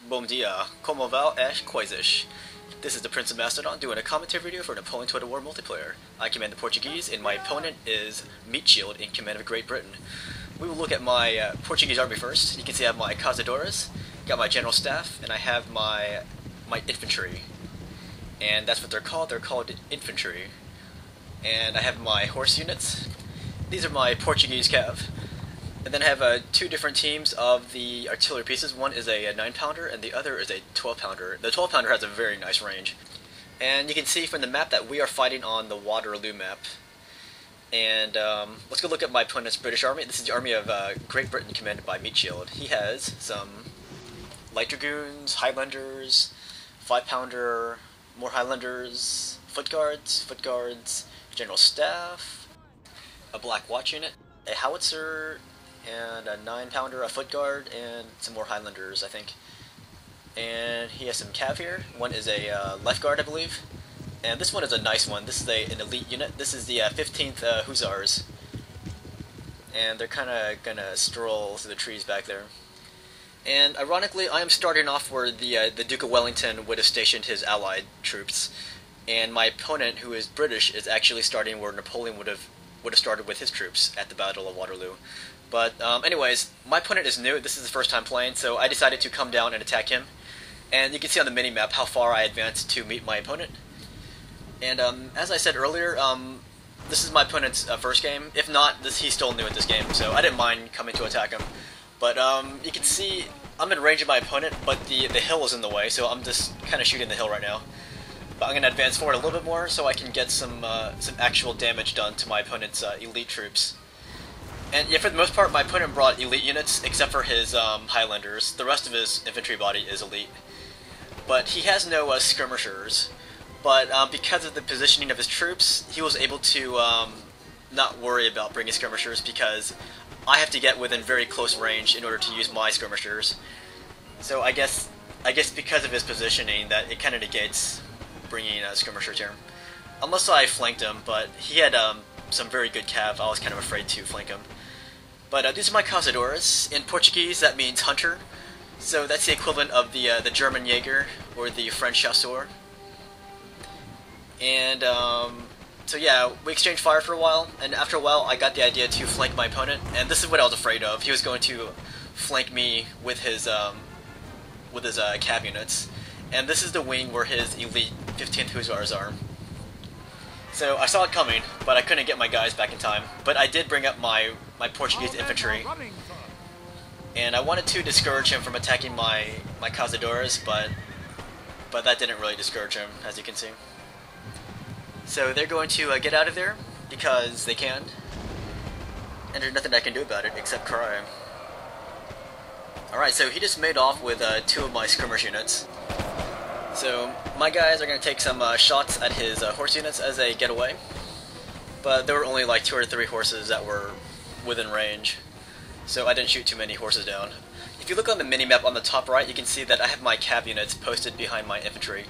Bom dia, como va as coisas? This is the Prince of Macedon doing a commentary video for Napoleon Total War multiplayer. I command the Portuguese, and my opponent is Meatshield in command of Great Britain. We will look at my Portuguese army first. You can see I have my cazadores, got my general staff, and I have my infantry. And that's what they're called. They're called infantry. And I have my horse units. These are my Portuguese cav. And then I have two different teams of the artillery pieces. One is a 9-pounder and the other is a 12-pounder. The 12-pounder has a very nice range. And you can see from the map that we are fighting on the Waterloo map. And let's go look at my opponent's British army. This is the army of Great Britain commanded by Meatshield. He has some light dragoons, Highlanders, 5-pounder, more Highlanders, foot guards, general staff, a black watch unit, a howitzer, and a 9-pounder, a foot guard, and some more Highlanders, I think. And he has some cav here. One is a left guard, I believe. And this one is a nice one. This is an elite unit. This is the 15th Hussars. And they're kind of gonna stroll through the trees back there. And ironically, I am starting off where the Duke of Wellington would have stationed his allied troops. And my opponent, who is British, is actually starting where Napoleon would have started with his troops at the Battle of Waterloo. But anyways, my opponent is new. This is the first time playing, so I decided to come down and attack him. And you can see on the mini-map how far I advanced to meet my opponent. And as I said earlier, this is my opponent's first game. If not, he's still new at this game, so I didn't mind coming to attack him. But you can see I'm in range of my opponent, but the hill is in the way, so I'm just kind of shooting the hill right now. But I'm going to advance forward a little bit more so I can get some actual damage done to my opponent's elite troops. And yeah, for the most part, my opponent brought elite units, except for his Highlanders. The rest of his infantry body is elite. But he has no skirmishers. But because of the positioning of his troops, he was able to not worry about bringing skirmishers, because I have to get within very close range in order to use my skirmishers. So I guess because of his positioning, that it kind of negates bringing skirmishers here. Unless I flanked him, but he had some very good cav. I was kind of afraid to flank him. But these are my cazadores. In Portuguese, that means hunter. So that's the equivalent of the German Jaeger or the French chasseur. And so yeah, we exchanged fire for a while, and after a while I got the idea to flank my opponent, and this is what I was afraid of. He was going to flank me with his cav units, and this is the wing where his elite 15th Hussars are. So I saw it coming, but I couldn't get my guys back in time. But I did bring up my Portuguese infantry, and I wanted to discourage him from attacking my cazadores, but that didn't really discourage him, as you can see. So they're going to get out of there, because they can, and there's nothing I can do about it except cry. Alright, so he just made off with two of my skirmish units. So my guys are going to take some shots at his horse units as they get away, but there were only like 2 or 3 horses that were within range, so I didn't shoot too many horses down. If you look on the mini-map on the top right, you can see that I have my cav units posted behind my infantry.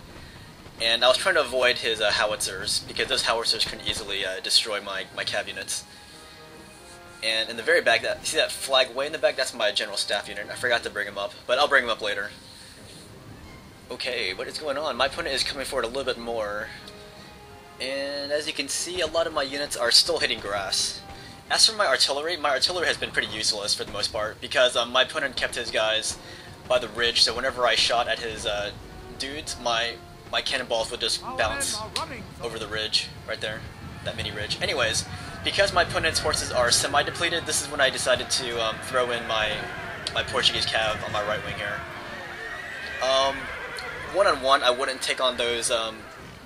And I was trying to avoid his howitzers, because those howitzers can easily destroy my cav units. And in the very back, you see that flag way in the back? That's my general staff unit. I forgot to bring him up, but I'll bring him up later. Okay, what is going on? My opponent is coming forward a little bit more. And as you can see, a lot of my units are still hitting grass. As for my artillery has been pretty useless for the most part, because my opponent kept his guys by the ridge, so whenever I shot at his dudes, my cannonballs would just bounce over the ridge, right there, that mini ridge. Anyways, because my opponent's horses are semi-depleted, this is when I decided to throw in my Portuguese cav on my right wing here. One-on-one, I wouldn't take on those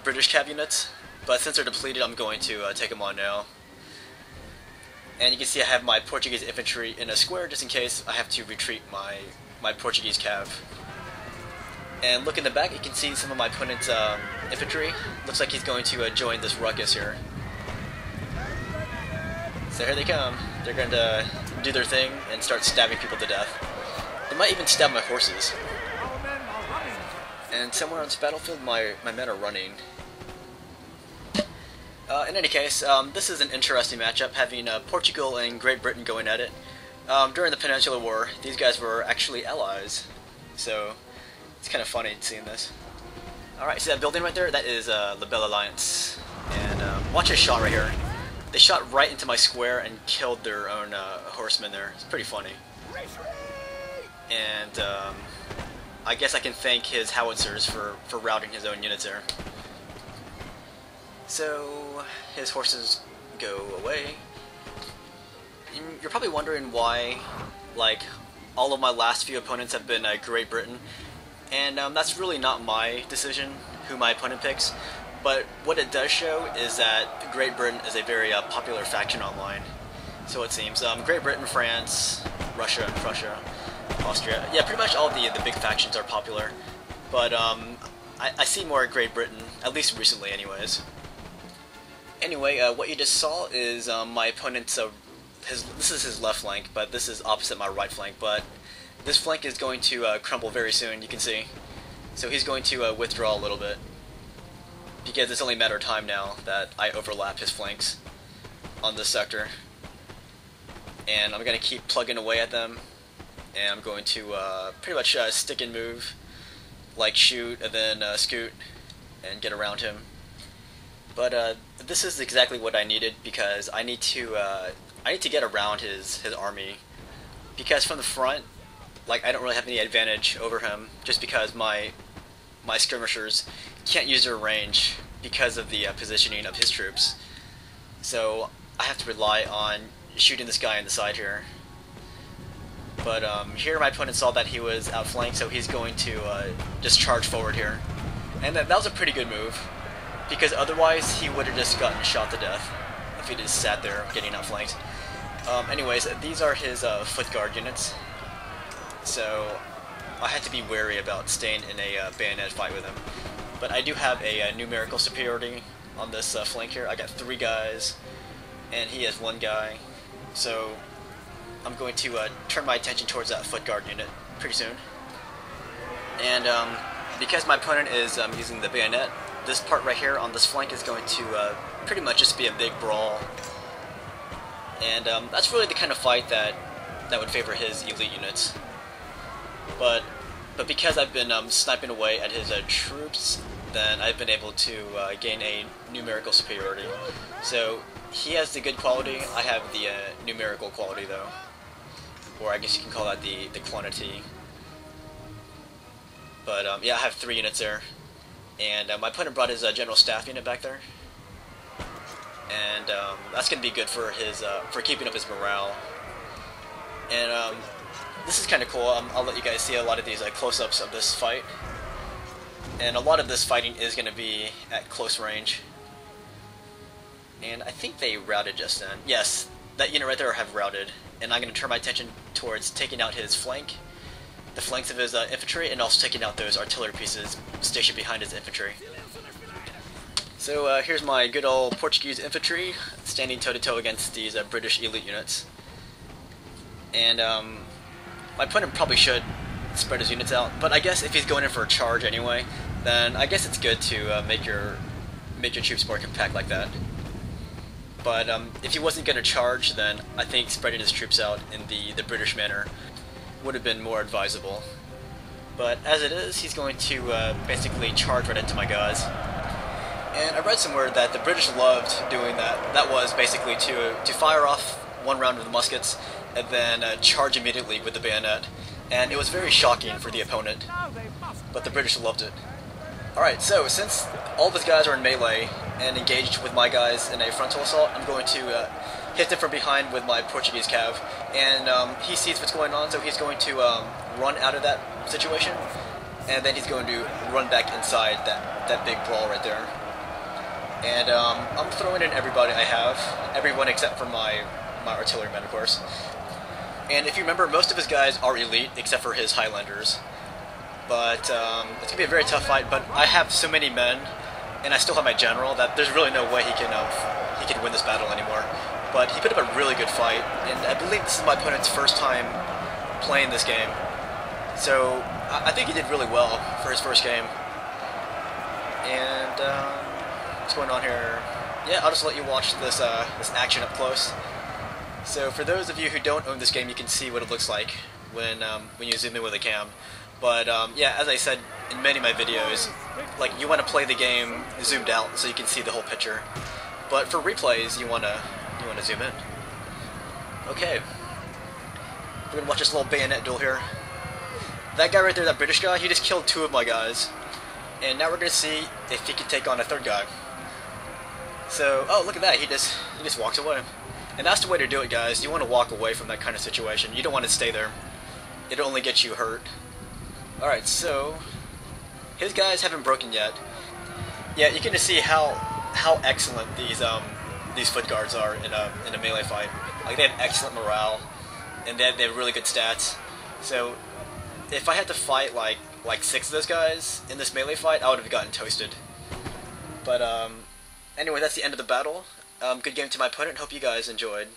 British cav units, but since they're depleted, I'm going to take them on now. And you can see I have my Portuguese infantry in a square, just in case I have to retreat my Portuguese cav. And look in the back, you can see some of my opponent's infantry. Looks like he's going to join this ruckus here. So here they come. They're going to do their thing and start stabbing people to death. They might even stab my horses. And somewhere on this battlefield, my men are running. In any case, this is an interesting matchup, having Portugal and Great Britain going at it. During the Peninsular War, these guys were actually allies. So It's kind of funny seeing this. Alright, see that building right there? That is the Bell Alliance. And watch this shot right here. They shot right into my square and killed their own horsemen there. It's pretty funny. And I guess I can thank his howitzers for routing his own units there. So his horses go away. And you're probably wondering why, like, all of my last few opponents have been Great Britain. And that's really not my decision who my opponent picks. But what it does show is that Great Britain is a very popular faction online. So it seems. Great Britain, France, Russia, and Prussia, Austria. Yeah, pretty much all the big factions are popular. But I see more Great Britain, at least recently anyways. Anyway, what you just saw is my opponent's, this is his left flank, but this is opposite my right flank. But this flank is going to crumble very soon, you can see. So he's going to withdraw a little bit, because it's only a matter of time now that I overlap his flanks on this sector. And I'm going to keep plugging away at them, and I'm going to pretty much stick and move, like shoot and then scoot and get around him. But this is exactly what I needed, because I need to get around his army, because from the front, like, I don't really have any advantage over him, just because my skirmishers can't use their range because of the positioning of his troops. So I have to rely on shooting this guy in the side here. But here my opponent saw that he was outflanked, so he's going to just charge forward here. And that was a pretty good move, because otherwise he would have just gotten shot to death if he just sat there getting outflanked. Anyways, these are his foot guard units. So I had to be wary about staying in a bayonet fight with him. But I do have a numerical superiority on this flank here. I got 3 guys, and he has 1 guy. So I'm going to turn my attention towards that foot guard unit pretty soon. And because my opponent is using the bayonet, this part right here on this flank is going to pretty much just be a big brawl. And that's really the kind of fight that would favor his elite units. But because I've been sniping away at his troops, then I've been able to gain a numerical superiority. So he has the good quality, I have the numerical quality though. Or I guess you can call that the quantity. But yeah, I have 3 units there. And my opponent brought his general staff unit back there. And that's going to be good for his for keeping up his morale. And this is kind of cool. I'll let you guys see a lot of these close-ups of this fight. And a lot of this fighting is going to be at close range. And I think they routed just then. Yes, that unit right there have routed. And I'm going to turn my attention towards taking out his flank, the flanks of his infantry, and also taking out those artillery pieces stationed behind his infantry. So here's my good old Portuguese infantry standing toe-to-toe against these British elite units. And my opponent probably should spread his units out, but I guess if he's going in for a charge anyway, then I guess it's good to make your troops more compact like that. But if he wasn't going to charge, then I think spreading his troops out in the British manner would have been more advisable. But as it is, he's going to basically charge right into my guys. And I read somewhere that the British loved doing that. That was basically to fire off 1 round of the muskets and then charge immediately with the bayonet. And it was very shocking for the opponent, but the British loved it. Alright, so since all of his guys are in melee and engaged with my guys in a frontal assault, I'm going to hit them from behind with my Portuguese cav. And he sees what's going on, so he's going to run out of that situation, and then he's going to run back inside that big brawl right there. And I'm throwing in everybody I have, everyone except for my artillerymen, of course. And if you remember, most of his guys are elite, except for his Highlanders. But it's going to be a very tough fight, but I have so many men, and I still have my general, that there's really no way he can win this battle anymore. But he put up a really good fight, and I believe this is my opponent's first time playing this game. So I think he did really well for his first game. And what's going on here? Yeah, I'll just let you watch this action up close. So for those of you who don't own this game, you can see what it looks like when you zoom in with a cam. But yeah, as I said, in many of my videos, like you want to play the game zoomed out so you can see the whole picture. But for replays, you wanna zoom in. Okay, we're gonna watch this little bayonet duel here. That guy right there, that British guy, he just killed 2 of my guys, and now we're gonna see if he can take on a 3rd guy. So, oh, look at that, he just walks away. And that's the way to do it, guys. You want to walk away from that kind of situation. You don't want to stay there. It'll only get you hurt. Alright, so his guys haven't broken yet. Yeah, you can just see how excellent these foot guards are in a melee fight. Like, they have excellent morale, and they have really good stats. So if I had to fight like 6 of those guys in this melee fight, I would have gotten toasted. But anyway, that's the end of the battle. Good game to my opponent. Hope you guys enjoyed.